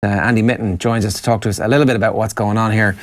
Andy Mitten joins us to talk to us a little bit about what's going on here.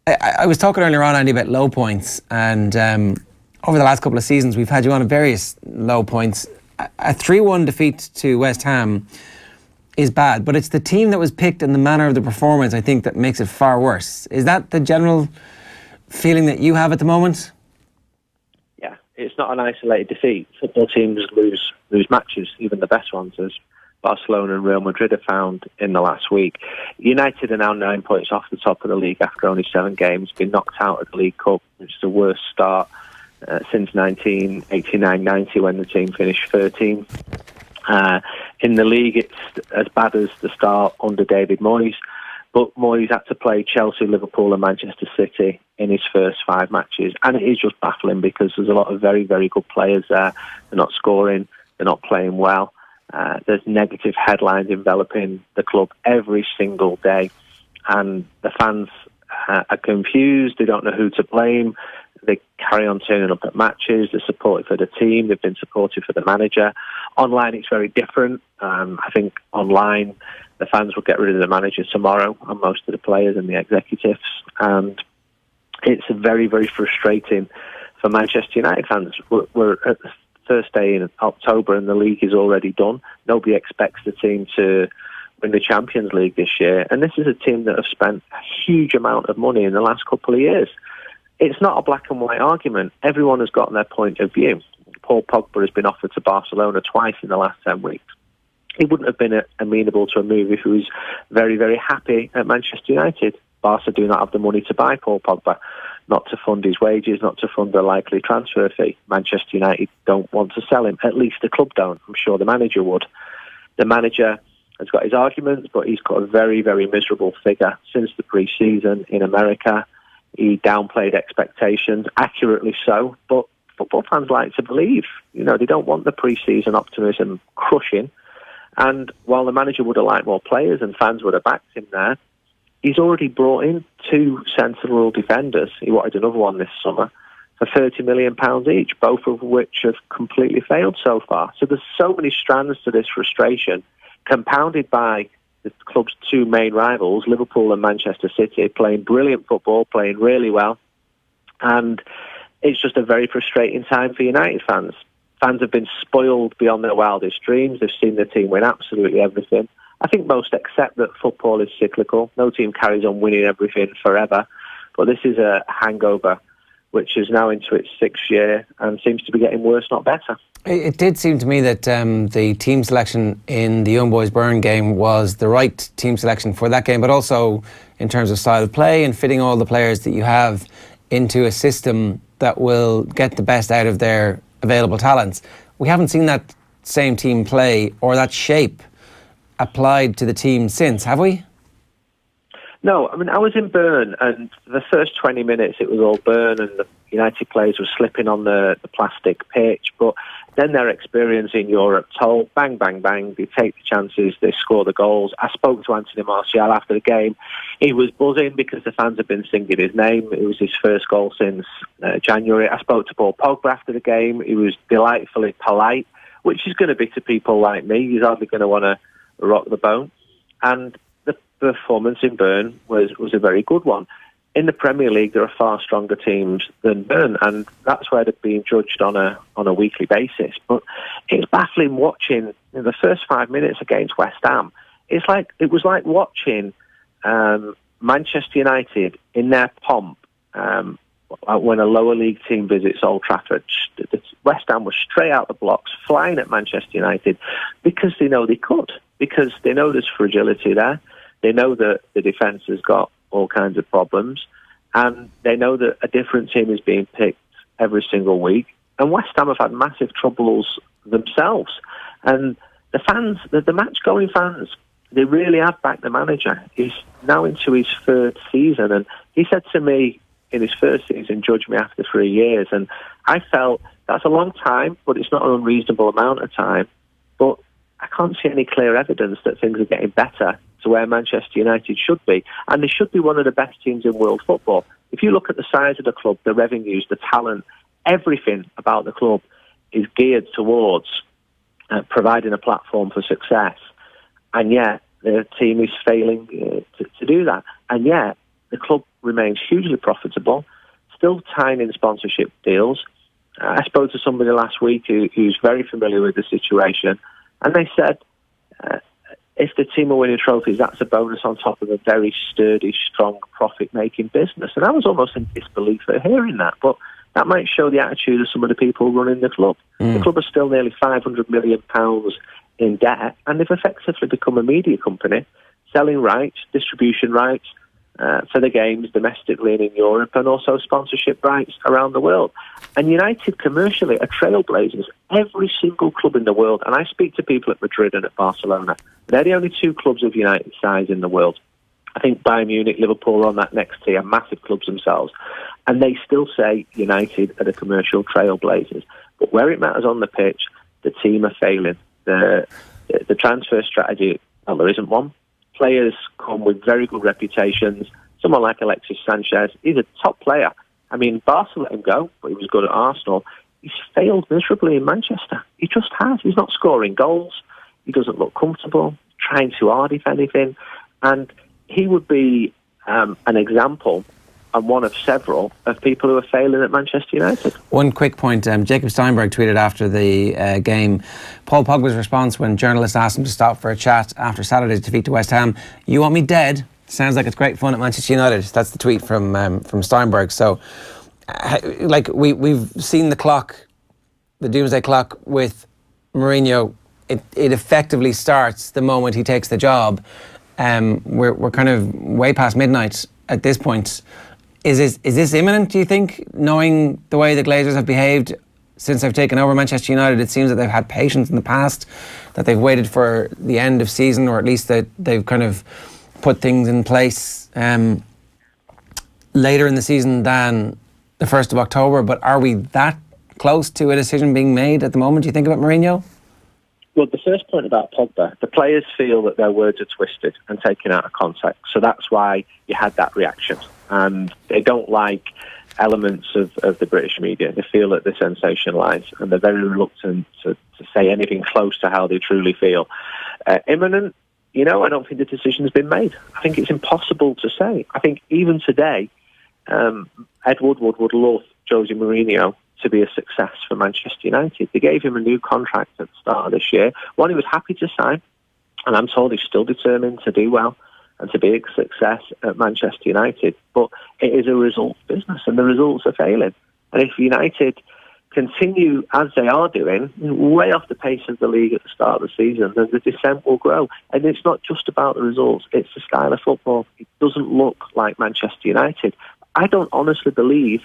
I was talking earlier on, Andy, about low points, and over the last couple of seasons we've had you on at various low points. A 3-1 defeat to West Ham is bad, but it's the team that was picked and the manner of the performance, I think, that makes it far worse. Is that the general feeling that you have at the moment? Yeah, it's not an isolated defeat. Football teams lose matches, even the best ones, as Barcelona and Real Madrid have found in the last week. United are now 9 points off the top of the league after only 7 games, been knocked out of the League Cup, which is the worst start since 1989-90 when the team finished 13th. In the league, it's as bad as the start under David Moyes, but Moyes had to play Chelsea, Liverpool and Manchester City in his first 5 matches, and it is just baffling because there's a lot of very, very good players there. They're not scoring, they're not playing well. There's negative headlines enveloping the club every single day, and the fans are confused. They don't know who to blame. They carry on turning up at matches. They're supportive for the team. They've been supportive for the manager. Online, it's very different. I think online, the fans will get rid of the manager tomorrow, and most of the players and the executives. And it's very, very frustrating for Manchester United fans. We're at the first day in October and the league is already done. Nobody expects the team to win the Champions League this year. And this is a team that have spent a huge amount of money in the last couple of years. It's not a black and white argument. Everyone has got their point of view. Paul Pogba has been offered to Barcelona twice in the last 10 weeks. He wouldn't have been amenable to a move if he was very, very happy at Manchester United. Barca do not have the money to buy Paul Pogba, not to fund his wages, not to fund a likely transfer fee. Manchester United don't want to sell him. At least the club don't. I'm sure the manager would. The manager has got his arguments, but he's got a very, very miserable figure since the pre-season in America. He downplayed expectations, accurately so, but football fans like to believe. You know, they don't want the pre-season optimism crushing. And while the manager would have liked more players and fans would have backed him there, he's already brought in 2 sensible defenders. He wanted another one this summer for £30 million each, both of which have completely failed so far. So there's so many strands to this frustration, compounded by the club's 2 main rivals, Liverpool and Manchester City, playing brilliant football, playing really well. And it's just a very frustrating time for United fans. Fans have been spoiled beyond their wildest dreams. They've seen their team win absolutely everything. I think most accept that football is cyclical. No team carries on winning everything forever. But this is a hangover which is now into its 6th year and seems to be getting worse, not better. It did seem to me that the team selection in the Young Boys Byrne game was the right team selection for that game, but also in terms of style of play and fitting all the players that you have into a system that will get the best out of their available talents. We haven't seen that same team play or that shape applied to the team since, have we? No, I mean, I was in Byrne, and the first 20 minutes it was all Byrne, and the United players were slipping on the plastic pitch, but then their experience in Europe told, bang, bang, bang, they take the chances, they score the goals. I spoke to Anthony Martial after the game. He was buzzing because the fans had been singing his name. It was his first goal since January. I spoke to Paul Pogba after the game. He was delightfully polite, which is going to be to people like me. He's hardly going to want to rock the boat. And the performance in Byrne was a very good one. In the Premier League, there are far stronger teams than Byrne, and that's where they're being judged on a weekly basis. But it's baffling watching in the first 5 minutes against West Ham. It was like watching Manchester United in their pomp when a lower league team visits Old Trafford. West Ham was straight out the blocks, flying at Manchester United because they know they could, because they know there's fragility there. They know that the defence has got all kinds of problems, and they know that a different team is being picked every single week. And West Ham have had massive troubles themselves. And the fans, the match-going fans, they really have backed the manager. He's now into his 3rd season, and he said to me in his 1st season, judge me after 3 years. And I felt that's a long time, but it's not an unreasonable amount of time. But I can't see any clear evidence that things are getting better to where Manchester United should be. And they should be one of the best teams in world football. If you look at the size of the club, the revenues, the talent, everything about the club is geared towards providing a platform for success. and yet the team is failing to do that. And yet the club remains hugely profitable, still tying in sponsorship deals. I spoke to somebody last week who's very familiar with the situation, and they said if the team are winning trophies, that's a bonus on top of a very sturdy, strong, profit-making business. And I was almost in disbelief at hearing that, but that might show the attitude of some of the people running the club. The club is still nearly £500 million in debt, and they've effectively become a media company, selling rights, distribution rights for the games domestically and in Europe, and also sponsorship rights around the world. And United commercially are trailblazers. Every single club in the world, and I speak to people at Madrid and at Barcelona, they're the only two clubs of United size in the world. I think Bayern Munich, Liverpool are on that next tier, massive clubs themselves. And they still say United are the commercial trailblazers. But where it matters on the pitch, the team are failing. The transfer strategy, well, there isn't one. Players come with very good reputations. Someone like Alexis Sanchez, he's a top player. I mean, Barca let him go, but he was good at Arsenal. He's failed miserably in Manchester. He just has. He's not scoring goals. He doesn't look comfortable, trying too hard, if anything. And he would be an example, and one of several, of people who are failing at Manchester United. One quick point, Jacob Steinberg tweeted after the game, Paul Pogba's response when journalists asked him to stop for a chat after Saturday's defeat to West Ham: "You want me dead? Sounds like it's great fun at Manchester United." That's the tweet from Steinberg. So, like, we've seen the clock, the doomsday clock with Mourinho. It effectively starts the moment he takes the job. We're kind of way past midnight at this point. Is this imminent, do you think, knowing the way the Glazers have behaved since they've taken over Manchester United? It seems that they've had patience in the past, that they've waited for the end of season, or at least that they've kind of put things in place later in the season than the 1st of October. But are we that close to a decision being made at the moment, do you think, about Mourinho? Well, the first point about Pogba, the players feel that their words are twisted and taken out of context. So that's why you had that reaction. And they don't like elements of the British media. They feel that they're sensationalised, and they're very reluctant to say anything close to how they truly feel. Imminent, I don't think the decision's been made. I think it's impossible to say. I think even today, Ed Woodward would love Jose Mourinho to be a success for Manchester United. They gave him a new contract at the start of this year, one he was happy to sign, and I'm told he's still determined to do well and to be a success at Manchester United. But it is a results business, and the results are failing. And if United continue as they are doing, way off the pace of the league at the start of the season, then the descent will grow. And it's not just about the results, it's the style of football. It doesn't look like Manchester United. I don't honestly believe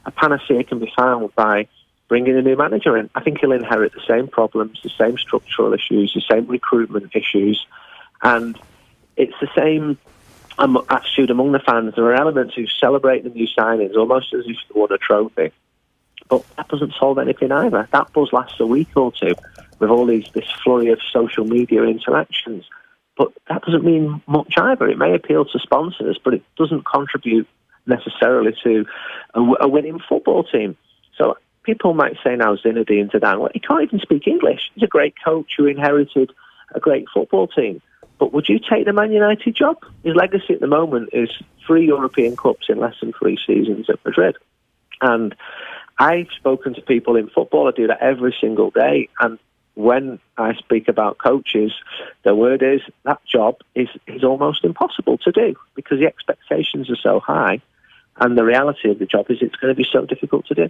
a panacea can be found by bringing a new manager in. I think he'll inherit the same problems, the same structural issues, the same recruitment issues, and it's the same attitude among the fans. There are elements who celebrate the new signings almost as if they won a trophy, but that doesn't solve anything either. That buzz lasts a week or two with all this flurry of social media interactions, but that doesn't mean much either. It may appeal to sponsors, but it doesn't contribute necessarily to a winning football team. So people might say now Zinedine Zidane, well, he can't even speak English. He's a great coach who inherited a great football team. But would you take the Man United job? His legacy at the moment is 3 European Cups in less than 3 seasons at Madrid. And I've spoken to people in football. I do that every single day. And when I speak about coaches, the word is that job is almost impossible to do because the expectations are so high. And the reality of the job is it's going to be so difficult to do.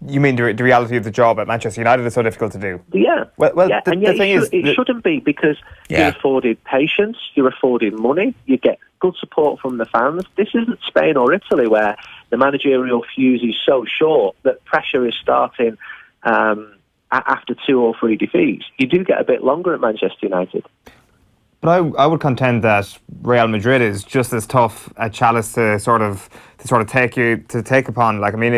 You mean the reality of the job at Manchester United is so difficult to do? Yeah. Well, yeah. The thing is... It shouldn't be, because you're afforded patience, you're afforded money, you get good support from the fans. This isn't Spain or Italy where the managerial fuse is so short that pressure is starting after 2 or 3 defeats. You do get a bit longer at Manchester United. But I would contend that Real Madrid is just as tough a chalice to sort of take upon. Like, I mean,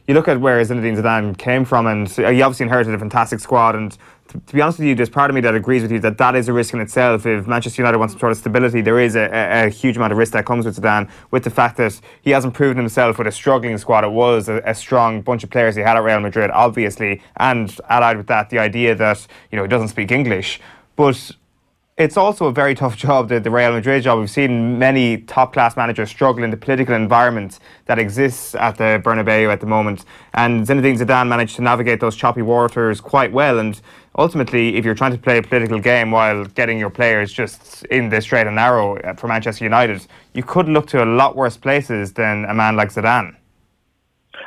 you look at where Zinedine Zidane came from, and he obviously inherited a fantastic squad. And to be honest with you, there's part of me that agrees with you that is a risk in itself. If Manchester United wants some sort of stability, there is a huge amount of risk that comes with Zidane, with the fact that he hasn't proven himself with a struggling squad. It was a strong bunch of players he had at Real Madrid, obviously, and allied with that, the idea that he doesn't speak English. But It's also a very tough job, the Real Madrid job. We've seen many top-class managers struggle in the political environment that exists at the Bernabeu at the moment. And Zinedine Zidane managed to navigate those choppy waters quite well. And ultimately, if you're trying to play a political game while getting your players just in the straight and narrow for Manchester United, you could look to a lot worse places than a man like Zidane.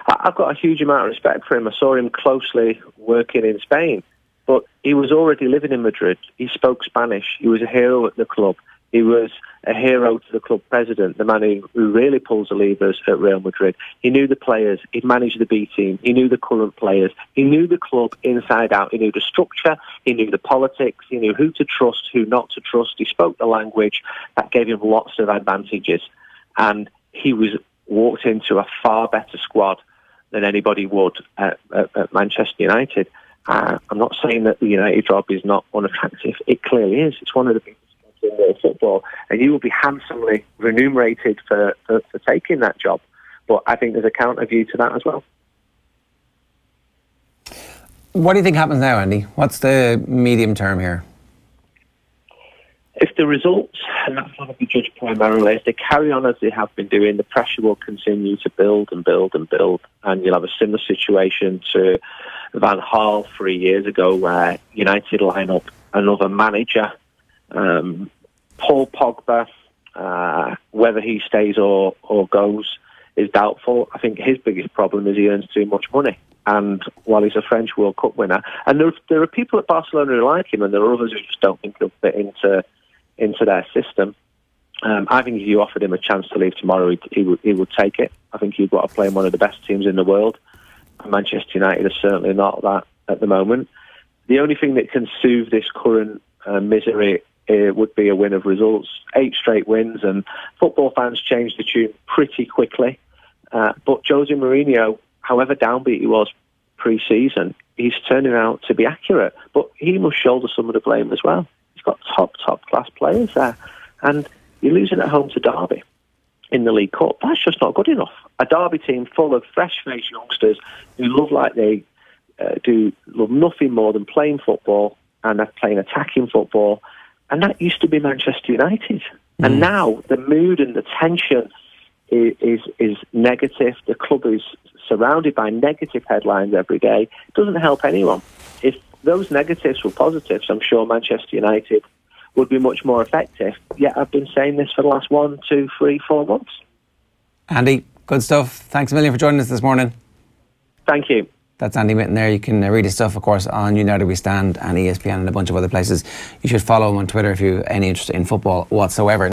I've got a huge amount of respect for him. I saw him closely working in Spain. But he was already living in Madrid. He spoke Spanish. He was a hero at the club. He was a hero to the club president, the man who really pulls the levers at Real Madrid. He knew the players. He managed the B team. He knew the current players. He knew the club inside out. He knew the structure. He knew the politics. He knew who to trust, who not to trust. He spoke the language. That gave him lots of advantages. And he walked into a far better squad than anybody would at Manchester United. I'm not saying that the United job is not unattractive. It clearly is. It's one of the biggest jobs in world football, and you will be handsomely remunerated for taking that job. But I think there's a counter view to that as well. What do you think happens now, Andy? What's the medium term here? If the results, and that's going to be judged primarily, if they carry on as they have been doing, the pressure will continue to build and build and build, and you'll have a similar situation to Van Gaal 3 years ago, where United line up another manager, Paul Pogba. Whether he stays or goes is doubtful. I think his biggest problem is he earns too much money. And while he's a French World Cup winner, and there are people at Barcelona who like him, and there are others who just don't think he'll fit into their system. I think if you offered him a chance to leave tomorrow, he would take it. I think he'd want to play in one of the best teams in the world. Manchester United are certainly not that at the moment. The only thing that can soothe this current misery would be a win of results. 8 straight wins, and football fans change the tune pretty quickly. But Jose Mourinho, however downbeat he was pre-season, he's turning out to be accurate. But he must shoulder some of the blame as well. He's got top class players there. And you're losing at home to Derby in the League Cup. That's just not good enough. A Derby team full of fresh-faced youngsters who love nothing more than playing football and playing attacking football. And that used to be Manchester United. And now the mood and the tension is negative. The club is surrounded by negative headlines every day. It doesn't help anyone. If those negatives were positives, I'm sure Manchester United would be much more effective. Yet I've been saying this for the last 1, 2, 3, 4 months. Andy, good stuff. Thanks a million for joining us this morning. Thank you. That's Andy Mitten there. You can read his stuff, of course, on United We Stand and ESPN and a bunch of other places. You should follow him on Twitter if you have any interest in football whatsoever.